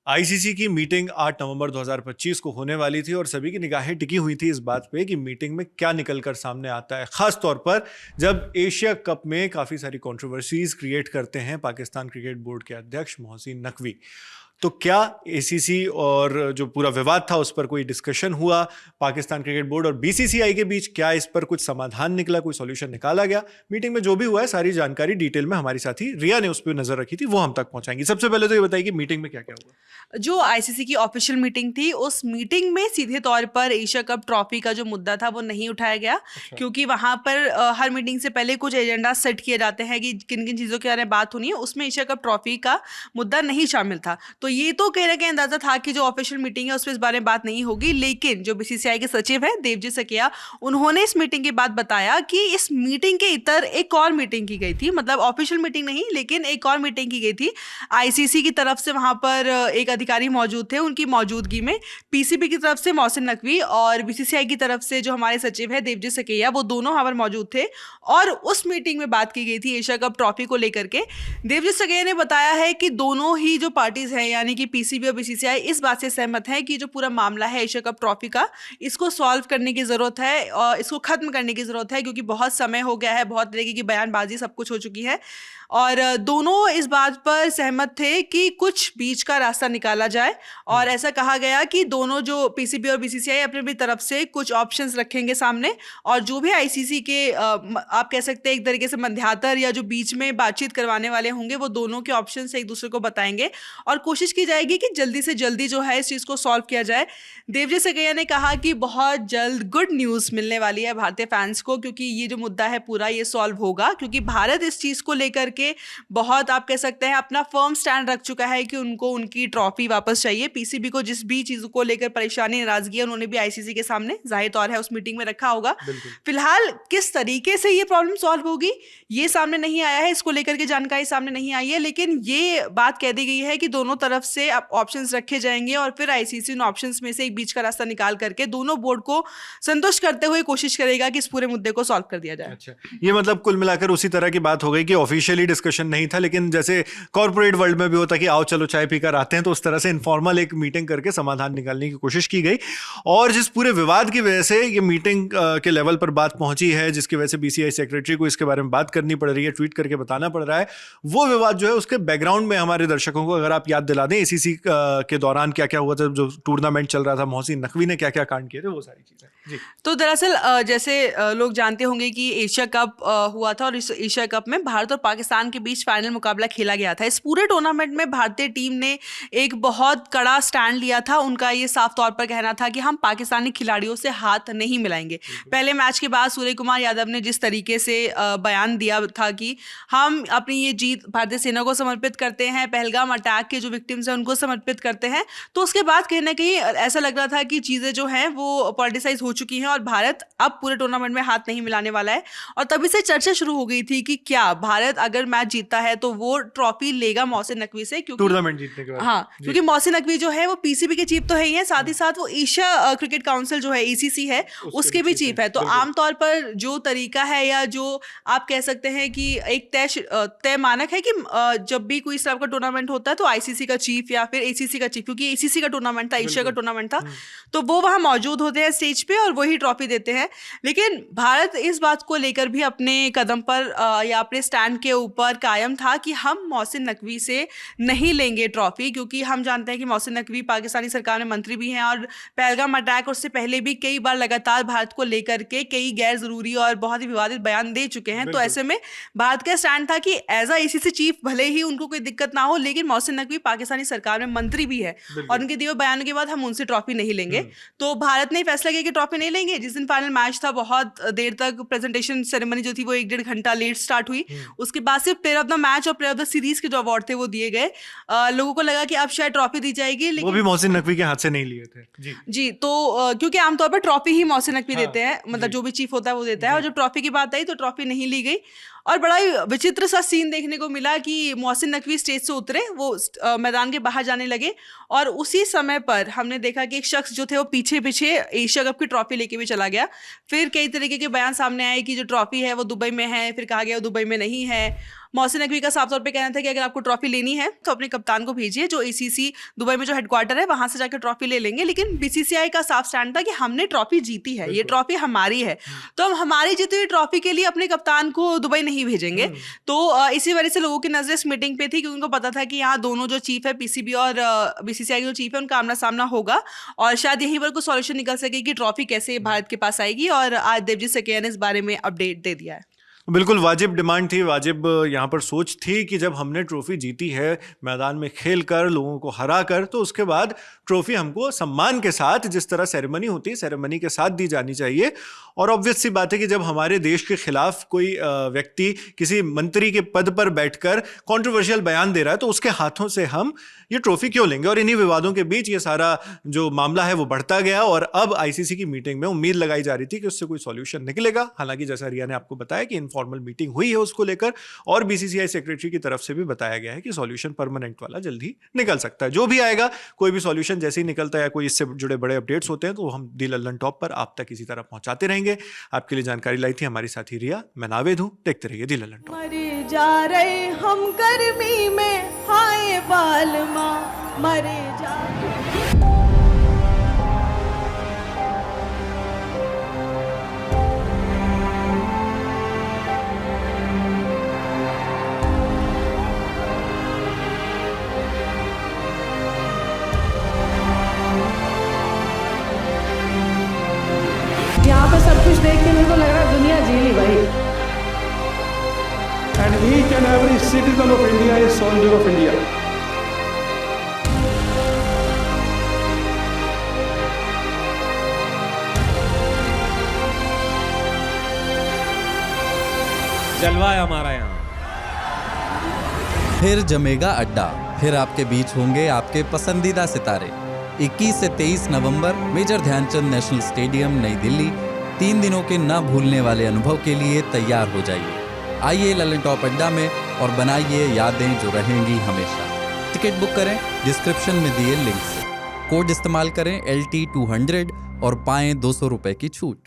ICC की meeting 8 नवंबर 2025 को होने वाली थी और सभी की निगाहें टिकी हुई थी इस बात पे कि मीटिंग में क्या निकलकर सामने आता है, खास तौर पर जब एशिया कप में काफ़ी सारी कंट्रोवर्सीज क्रिएट करते हैं पाकिस्तान क्रिकेट बोर्ड के अध्यक्ष मोहसिन नकवी। तो क्या एसीसी और जो पूरा विवाद था उस पर कोई डिस्कशन हुआ पाकिस्तान क्रिकेट बोर्ड और बीसीसीआई के बीच? क्या इस पर कुछ समाधान निकला, कोई सॉल्यूशन निकाला गया? मीटिंग में जो भी हुआ है सारी जानकारी डिटेल में हमारी साथी रिया ने उस पर नजर रखी थी, वो हम तक पहुंचाएंगी। सबसे पहले तो ये बताइए कि मीटिंग में क्या क्या हुआ। जो आईसीसी की ऑफिशियल मीटिंग थी, उस मीटिंग में सीधे तौर पर एशिया कप ट्रॉफी का जो मुद्दा था वो नहीं उठाया गया। क्योंकि वहां पर हर मीटिंग से पहले कुछ एजेंडा सेट किए जाते हैं कि किन किन चीज़ों के बारे में बात होनी है। उसमें एशिया कप ट्रॉफी का मुद्दा नहीं शामिल था। तो ये तो कहीं ना कहीं अंदाजा था कि जो ऑफिशियल मीटिंग है उसमें इस बारे में बात नहीं होगी। लेकिन जो बीसीसीआई के सचिव है देवजीत सकिया, उन्होंने इस मीटिंग के बाद बताया कि इस मीटिंग के इतर एक और मीटिंग की गई थी। मतलब ऑफिशियल मीटिंग नहीं, लेकिन एक और मीटिंग की गई थी। आईसीसी की तरफ से वहां पर एक अधिकारी मौजूद थे, उनकी मौजूदगी में पीसीबी की तरफ से मोहसिन नकवी और बीसीसीआई की तरफ से जो हमारे सचिव है देवजीत सकिया, वो दोनों वहां पर मौजूद थे। और उस मीटिंग में बात की गई थी एशिया कप ट्रॉफी को लेकर के। देवजीत सकिया ने बताया है कि दोनों ही जो पार्टीज हैं, यानी कि पीसीबी और बीसीसीआई, इस बात से सहमत है कि जो पूरा मामला है एशिया कप ट्रॉफी का, इसको सॉल्व करने की जरूरत है और इसको खत्म करने की जरूरत है। क्योंकि बहुत समय हो गया है, बहुत तरीके की बयानबाजी सब कुछ हो चुकी है। और दोनों इस बात पर सहमत थे कि कुछ बीच का रास्ता निकाला जाए। और ऐसा कहा गया कि दोनों जो पीसीबी और बीसीसीआई अपनी अपनी तरफ से कुछ ऑप्शंस रखेंगे सामने, और जो भी आईसीसी के आप कह सकते हैं एक तरीके से मध्यातर या जो बीच में बातचीत करवाने वाले होंगे, वो दोनों के ऑप्शन एक दूसरे को बताएंगे और कोशिश की जाएगी कि जल्दी से जल्दी जो है इस चीज़ को सॉल्व किया जाए। देवजीत सकिया ने कहा कि बहुत जल्द गुड न्यूज़ मिलने वाली है भारतीय फैंस को, क्योंकि ये जो मुद्दा है पूरा ये सॉल्व होगा। क्योंकि भारत इस चीज़ को लेकर के बहुत आप कह सकते हैं अपना फर्म स्टैंड रख चुका है कि उनको उनकी ट्रॉफी वापस चाहिए। पीसीबी को जिस भी चीज़ को लेकर परेशानी, नाराजगी है, उन्होंने भी आईसीसी के सामने जाहिर तौर है उस मीटिंग में रखा होगा। फिलहाल किस तरीके से ये प्रॉब्लम सॉल्व होगी ये सामने नहीं आया है, इसको लेकर के जानकारी सामने नहीं आई है। लेकिन ये बात कह दी गई है कि दोनों तरफ से ऑप्शंस रखे जाएंगे और फिर आईसीसी उन ऑप्शंस में से एक बीच का रास्ता निकाल करके दोनों बोर्ड को संतुष्ट करते हुए कोशिश करेगा कि इस पूरे मुद्दे को सॉल्व कर दिया जाए। अच्छा, ये मतलब कुल मिलाकर उसी तरह की बात हो गई कि ऑफिशियली डिस्कशन नहीं था, लेकिन जैसे कॉर्पोरेट वर्ल्ड में भी होता कि आओ चलो चाय पीकर आते हैं, तो उस तरह से इनफॉर्मल एक मीटिंग करके समाधान निकालने की कोशिश की गई। और जिस पूरे विवाद की वजह से ये मीटिंग के लेवल पर बात पहुंची है, जिसकी वजह से बीसीसीआई सेक्रेटरी को इसके बारे में बात करनी पड़ रही है, ट्वीट करके बताना पड़ रहा है, वो विवाद जो है उसके बैकग्राउंड में हमारे दर्शकों को अगर आप याद दिला दें एसीसी के दौरान क्या क्या हुआ था, जो टूर्नामेंट चल रहा था, मोहसिन नकवी ने क्या क्या कांड किए थे, वो सारी चीजें जी। तो दरअसल जैसे लोग जानते होंगे कि एशिया कप हुआ था और इस एशिया कप में भारत और पाकिस्तान के बीच फाइनल मुकाबला खेला गया था। इस पूरे टूर्नामेंट में भारतीय टीम ने एक बहुत कड़ा स्टैंड लिया था। उनका ये साफ तौर पर कहना था कि हम पाकिस्तानी खिलाड़ियों से हाथ नहीं मिलाएंगे। पहले मैच के बाद सूर्य कुमार यादव ने जिस तरीके से बयान दिया था कि हम अपनी ये जीत भारतीय सेना को समर्पित करते हैं, पहलगाम अटैक के जो विक्टिम्स हैं उनको समर्पित करते हैं, तो उसके बाद कहीं ना कहीं ऐसा लग रहा था कि चीज़ें जो हैं वो पॉलिटिसाइज हो चुकी हैं और भारत अब पूरे टूर्नामेंट में हाथ नहीं मिलाने वाला है। और तभी से चर्चा शुरू हो गई थी कि क्या भारत अगर मैच जीतता है तो वो ट्रॉफी लेगा मोहसिन नकवी से, क्योंकि टूर्नामेंट जीतने के बाद। हाँ, क्योंकि मोहसिन नकवी जो है वो पीसीबी के चीफ तो है ही है, साथ ही साथ वो एशिया क्रिकेट काउंसिल जो है एसीसी है उसके भी चीफ है। तो आमतौर पर जो तरीका है या जो आप कह सकते हैं कि एक तय मानक है कि जब भी कोई इस तरह का टूर्नामेंट होता है तो आईसीसी का चीफ या फिर एसीसी का चीफ, क्योंकि एसीसी का टूर्नामेंट था, एशिया का टूर्नामेंट था, तो वो वहां मौजूद होते हैं स्टेज पे और वही ट्रॉफी देते हैं। लेकिन भारत इस बात को लेकर भी अपने कदम पर या अपने स्टैंड के ऊपर कायम था कि हम मोहसिन नकवी से नहीं लेंगे ट्रॉफी, क्योंकि हम जानते हैं कि मोहसिन नकवी पाकिस्तानी सरकार में मंत्री भी हैं और पहलगाम अटैक उससे पहले भी कई बार लगातार भारत को लेकर के कई गैर जरूरी और बहुत ही विवादित बयान दे चुके हैं। तो ऐसे में भारत का स्टैंड था कि एज अ एसीसी चीफ भले ही उनको कोई दिक्कत ना हो, लेकिन मोहसिन नकवी पाकिस्तानी सरकार में मंत्री भी है और उनके दिए बयानों के बाद हम उनसे ट्रॉफी नहीं लेंगे। तो भारत ने फैसला किया कि ट्रॉफी नहीं लेंगे। जिस दिन फाइनल मैच था बहुत देर तक प्रेजेंटेशन सेरेमनी जो थी वो 1-1.5 घंटा लेट स्टार्ट हुई। उसके बाद सिर्फ प्लेयर ऑफ द मैच और प्लेयर ऑफ द सीरीज के जो अवार्ड थे वो दिए गए। लोगों को लगा कि अब शायद ट्रॉफी दी जाएगी, लेकिन वो भी मोहसिन नकवी के हाथ से नहीं लिए थे जी। तो क्योंकि आमतौर पर ट्रॉफी ही मोहसिन नकवी देते हैं, मतलब जो भी चीफ होता है वो देता है, और जब ट्रॉफी की बात आई तो ट्रॉफी नहीं ली गई। और बड़ा ही विचित्र सा सीन देखने को मिला कि मोहसिन नकवी स्टेज से उतरे, वो मैदान के बाहर जाने लगे और उसी समय पर हमने देखा कि एक शख्स जो थे वो पीछे पीछे एशिया कप की ट्रॉफी लेके भी चला गया। फिर कई तरीके के बयान सामने आए कि जो ट्रॉफी है वो दुबई में है, फिर कहा गया वो दुबई में नहीं है। मोहसिन नकवी का साफ तौर पे कहना था कि अगर आपको ट्रॉफी लेनी है तो अपने कप्तान को भेजिए, जो ACC दुबई में जो हेडक्वार्टर है वहां से जाकर ट्रॉफी ले लेंगे। लेकिन BCCI का साफ स्टैंड था कि हमने ट्रॉफी जीती है, ये ट्रॉफी हमारी है, तो हम हमारी जीती हुई ट्रॉफी के लिए अपने कप्तान को दुबई नहीं भेजेंगे। तो इसी वजह से लोगों की नजर इस मीटिंग पे थी, क्योंकि उनको पता था कि यहाँ दोनों जो चीफ है PCB और BCCI के जो चीफ है उनका आमना सामना होगा, और शायद यहीं पर कुछ सॉल्यूशन निकल सके कि ट्रॉफी कैसे भारत के पास आएगी। और आज देवजीत सकेया ने इस बारे में अपडेट दे दिया है। बिल्कुल वाजिब डिमांड थी, वाजिब यहाँ पर सोच थी कि जब हमने ट्रॉफी जीती है मैदान में खेल कर, लोगों को हरा कर, तो उसके बाद ट्रॉफी हमको सम्मान के साथ, जिस तरह सेरेमनी होती है सेरेमनी के साथ दी जानी चाहिए। और ऑब्वियस सी बात है कि जब हमारे देश के खिलाफ कोई व्यक्ति किसी मंत्री के पद पर बैठकर कंट्रोवर्शियल बयान दे रहा है तो उसके हाथों से हम ये ट्रॉफी क्यों लेंगे। और इन्हीं विवादों के बीच ये सारा जो मामला है वो बढ़ता गया, और अब ICC की मीटिंग में उम्मीद लगाई जा रही थी कि उससे कोई सॉल्यूशन निकलेगा। हालांकि जैसा रिया ने आपको बताया कि इनफॉर्मल मीटिंग हुई है उसको लेकर, और BCCI सेक्रेटरी की तरफ से भी बताया गया है कि सॉल्यूशन परमानेंट वाला जल्दी निकल सकता है। जो भी आएगा, कोई भी सॉल्यूशन जैसे ही निकलता है या कोई इससे जुड़े बड़े अपडेट्स होते हैं तो हम दी लल्लन टॉप पर आप तक इसी तरह पहुंचाते रहेंगे। आपके लिए जानकारी लाई थी हमारी साथी रिया। मैं नावेद हूं, देखते रहिए दी लल्लन टॉप। मरे जा रहे हम गर्मी में, हाय बालमा मरे जा। यहाँ पे सब कुछ देख के मेरे को लग रहा है दुनिया जी ली भाई। And each and every citizen of India is soldier of India. जलवा है हमारा यहाँ। फिर जमेगा अड्डा, फिर आपके बीच होंगे आपके पसंदीदा सितारे। 21 से 23 नवंबर मेजर ध्यानचंद नेशनल स्टेडियम, नई दिल्ली। 3 दिनों के न भूलने वाले अनुभव के लिए तैयार हो जाइए। आइए लल्लन टॉप अड्डा में और बनाइए यादें जो रहेंगी हमेशा। टिकट बुक करें डिस्क्रिप्शन में दिए लिंक से। कोड इस्तेमाल करें LT200 और पाएं 200 रुपए की छूट।